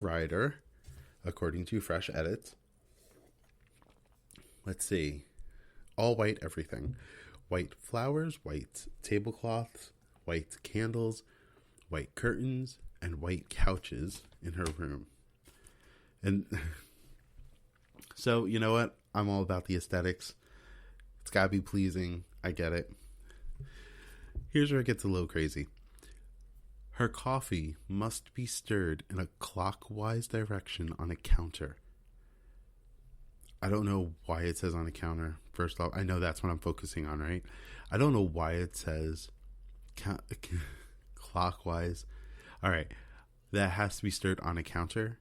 Rider, according to Fresh Edits. Let's see. All white everything. White flowers, white tablecloths, white candles, white curtains, and white couches in her room. And so, you know what? I'm all about the aesthetics. It's gotta be pleasing. I get it. Here's where it gets a little crazy. Her coffee must be stirred in a clockwise direction on a counter. I don't know why it says on a counter. First off, I know that's what I'm focusing on, right? I don't know why it says clockwise. All right. That has to be stirred on a counter.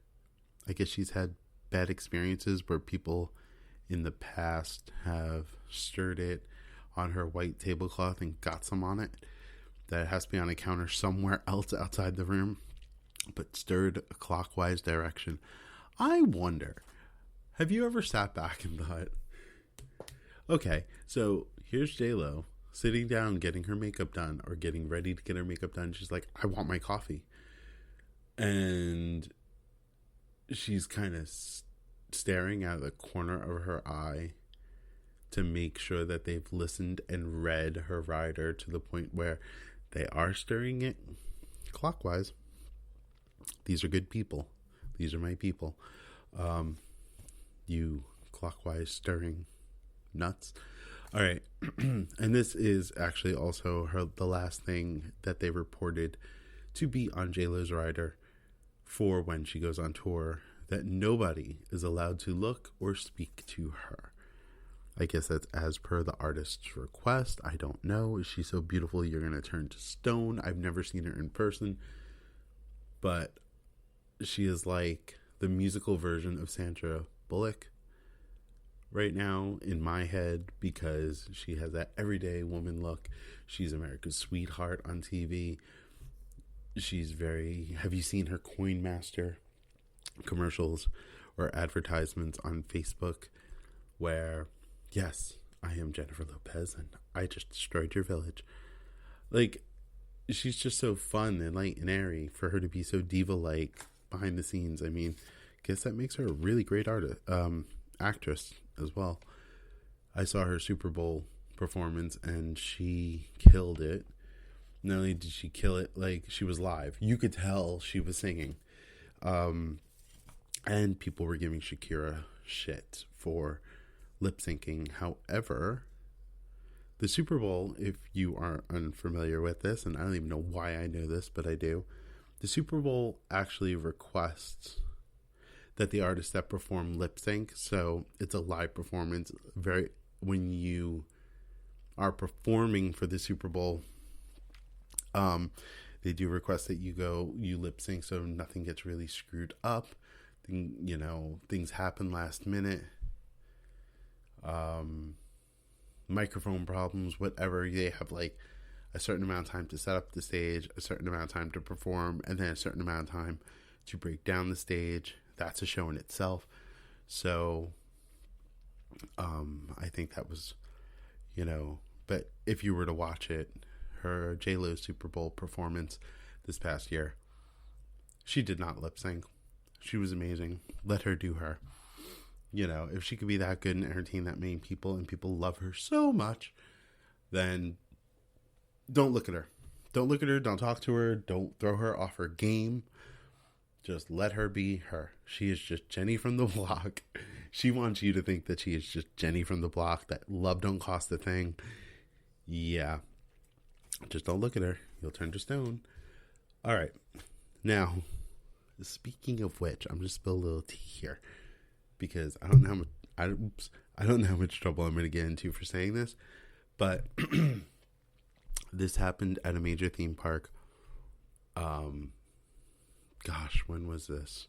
I guess she's had bad experiences where people in the past have stirred it on her white tablecloth and got some on it. That it has to be on a counter somewhere else outside the room, but stirred a clockwise direction. I wonder, have you ever sat back and thought, okay, so here's J-Lo sitting down getting her makeup done or getting ready to get her makeup done. She's like, I want my coffee. And she's kind of staring out of the corner of her eye to make sure that they've listened and read her rider to the point where they are stirring it clockwise. These are good people. These are my people. You clockwise stirring nuts. All right. And this is actually also the last thing that they reported to be on JLo's rider for when she goes on tour, that nobody is allowed to look or speak to her. I guess that's as per the artist's request. I don't know. Is she so beautiful you're going to turn to stone? I've never seen her in person. But she is like the musical version of Sandra Bullock right now in my head, because she has that everyday woman look. She's America's sweetheart on TV. She's very... Have you seen her Coin Master commercials or advertisements on Facebook where... Yes, I am Jennifer Lopez, and I just destroyed your village. Like, she's just so fun and light and airy for her to be so diva-like behind the scenes. I mean, I guess that makes her a really great actress as well. I saw her Super Bowl performance, and she killed it. Not only did she kill it, like, she was live. You could tell she was singing. And people were giving Shakira shit for lip syncing. However, the Super Bowl, if you are unfamiliar with this, and I don't even know why I know this, but I do, the Super Bowl actually requests that the artists that perform lip sync. So it's a live performance. When you are performing for the Super Bowl, they do request that you lip sync so nothing gets really screwed up. Things happen last minute. Microphone problems, whatever. They have like a certain amount of time to set up the stage, a certain amount of time to perform, and then a certain amount of time to break down the stage. That's a show in itself. So I think that was, but if you were to watch it, her J-Lo Super Bowl performance this past year, she did not lip sync. She was amazing. Let her do her. If she could be that good and entertain that many people and people love her so much, then don't look at her. Don't look at her. Don't talk to her. Don't throw her off her game. Just let her be her. She is just Jenny from the block. She wants you to think that she is just Jenny from the block, that love don't cost a thing. Yeah. Just don't look at her. You'll turn to stone. All right. Now, speaking of which, I'm just spill a little tea here, because I don't know how much trouble I'm going to get into for saying this, but this happened at a major theme park. When was this?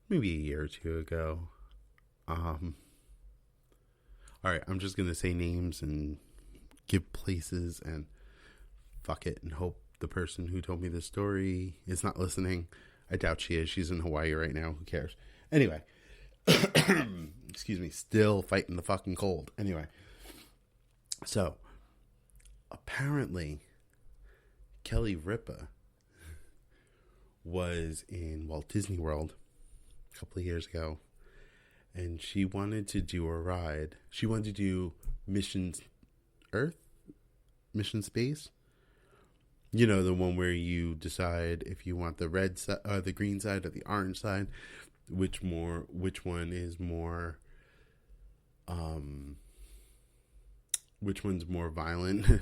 Maybe a year or two ago. All right, I'm just going to say names and give places and fuck it and hope the person who told me this story is not listening. I doubt she is. She's in Hawaii right now. Who cares? Anyway. Excuse me, still fighting the fucking cold. Anyway, so apparently Kelly Ripa was in Walt Disney World a couple of years ago, and she wanted to do a ride. She wanted to do Mission Space. You know, the one where you decide if you want the red side, the green side, or the orange side. Which one is more, which one's more violent?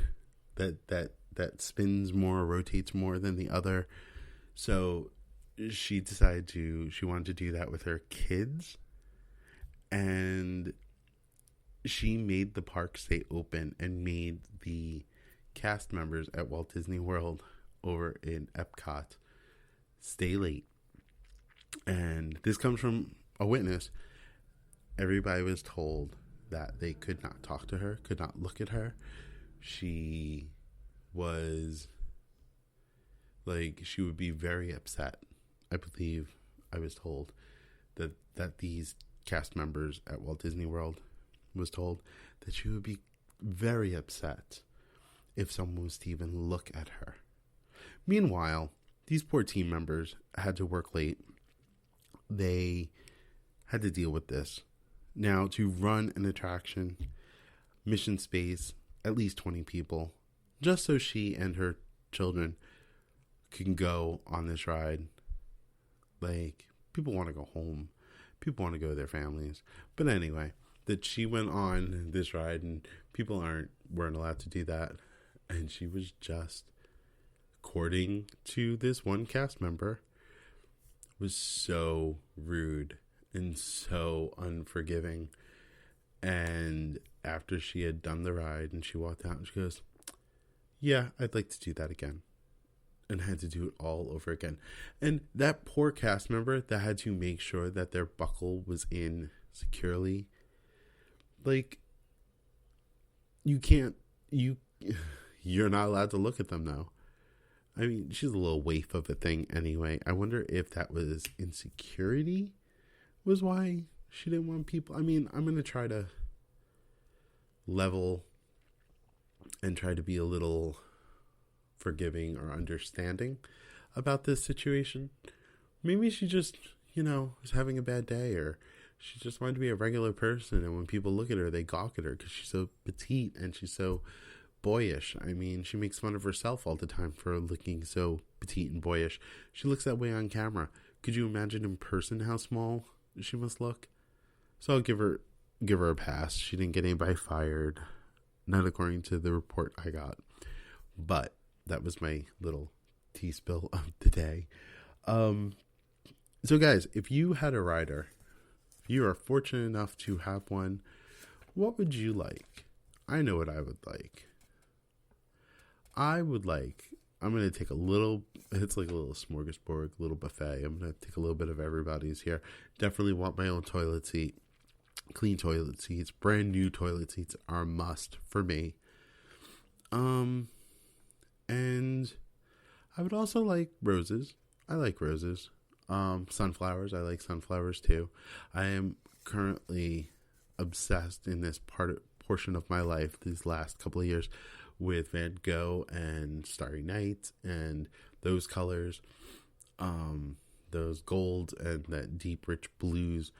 that spins more, rotates more than the other. So she wanted to do that with her kids, and she made the park stay open and made the cast members at Walt Disney World over in Epcot stay late. And this comes from a witness. Everybody was told that they could not talk to her, could not look at her. She was like, she would be very upset. I believe I was told that these cast members at Walt Disney World was told that she would be very upset if someone was to even look at her. Meanwhile, these poor team members had to work late. They had to deal with this. Now, to run an attraction, Mission Space, at least 20 people, just so she and her children can go on this ride. Like, people want to go home. People want to go to their families. But anyway, that she went on this ride and people weren't allowed to do that. And she was just, according to this one cast member, was so rude and so unforgiving. And after she had done the ride and she walked out and she goes, yeah, I'd like to do that again. And had to do it all over again. And that poor cast member that had to make sure that their buckle was in securely. Like, you're not allowed to look at them now. I mean, she's a little waif of a thing anyway. I wonder if that was insecurity was why she didn't want people. I mean, I'm going to try to level and try to be a little forgiving or understanding about this situation. Maybe she just, was having a bad day, or she just wanted to be a regular person. And when people look at her, they gawk at her because she's so petite and she's so boyish. I mean, she makes fun of herself all the time for looking so petite and boyish. She looks that way on camera. Could you imagine in person how small she must look? So I'll give her a pass. She didn't get anybody fired, not according to the report I got. But that was my little tea spill of the day. So guys, if you had a rider, if you are fortunate enough to have one, what would you like? I know what I would like. I'm going to take it's like a little smorgasbord, a little buffet. I'm going to take a little bit of everybody's here. Definitely want my own toilet seat. Clean toilet seats, brand new toilet seats are a must for me. And I would also like roses. I like roses. Sunflowers. I like sunflowers too. I am currently obsessed in this portion of my life, these last couple of years, with Van Gogh and Starry Night and those colors, those golds and that deep, rich blues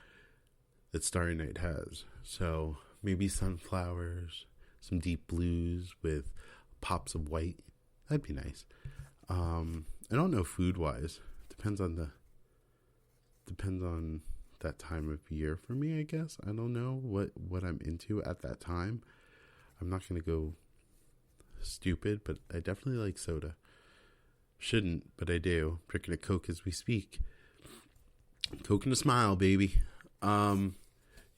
that Starry Night has. So maybe sunflowers, some deep blues with pops of white. That'd be nice. I don't know food wise. Depends on that time of year for me, I guess. I don't know what I'm into at that time. I'm not going to go stupid, but I definitely like soda. Shouldn't, but I do. Drinking a Coke as we speak. Coke and a smile, baby.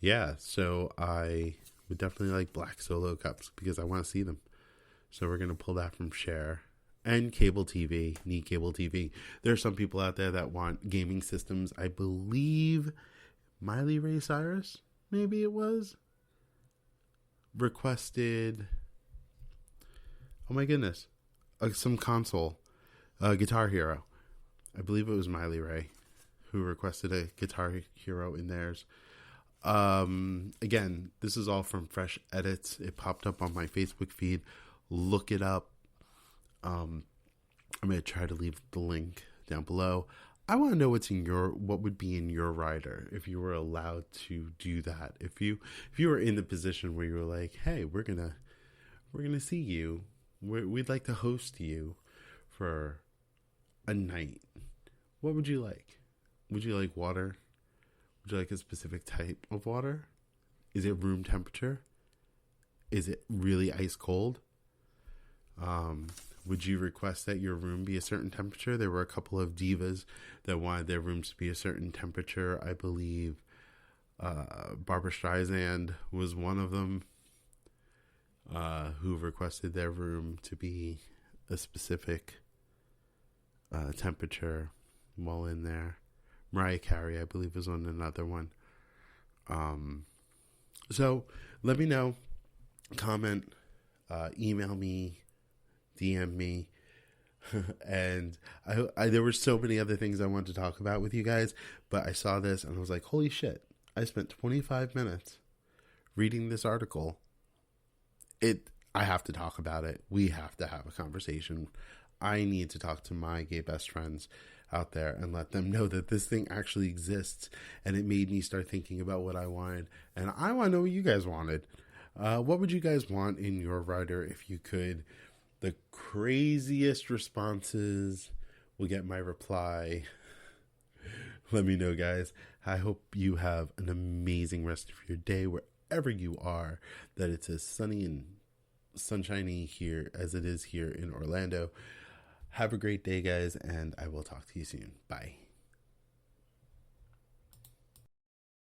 Yeah, so I would definitely like black Solo cups because I want to see them. So we're going to pull that from Share. And cable TV. Need cable TV. There are some people out there that want gaming systems. I believe Miley Ray Cyrus, maybe it was, requested, oh my goodness, some console, Guitar Hero. I believe it was Miley Ray who requested a Guitar Hero in theirs. Again, this is all from Fresh Edits. It popped up on my Facebook feed. Look it up. I'm going to try to leave the link down below. I want to know what would be in your rider if you were allowed to do that. If you were in the position where you were like, hey, we're gonna see you. We'd like to host you for a night. What would you like? Would you like water? Would you like a specific type of water? Is it room temperature? Is it really ice cold? Would you request that your room be a certain temperature? There were a couple of divas that wanted their rooms to be a certain temperature. I believe Barbara Streisand was one of them who requested their room to be a specific temperature while in there. Mariah Carey, I believe, was on another one. So let me know. Comment, email me, DM me. And there were so many other things I wanted to talk about with you guys, but I saw this and I was like, holy shit, I spent 25 minutes reading this article. I have to talk about it. We have to have a conversation. I need to talk to my gay best friends out there and let them know that this thing actually exists, and it made me start thinking about what I wanted, and I want to know what you guys wanted. What would you guys want in your rider if you could? The craziest responses will get my reply. Let me know, guys. I hope you have an amazing rest of your day wherever you are, that it's as sunny and sunshiny here as it is here in Orlando. Have a great day, guys, and I will talk to you soon. Bye.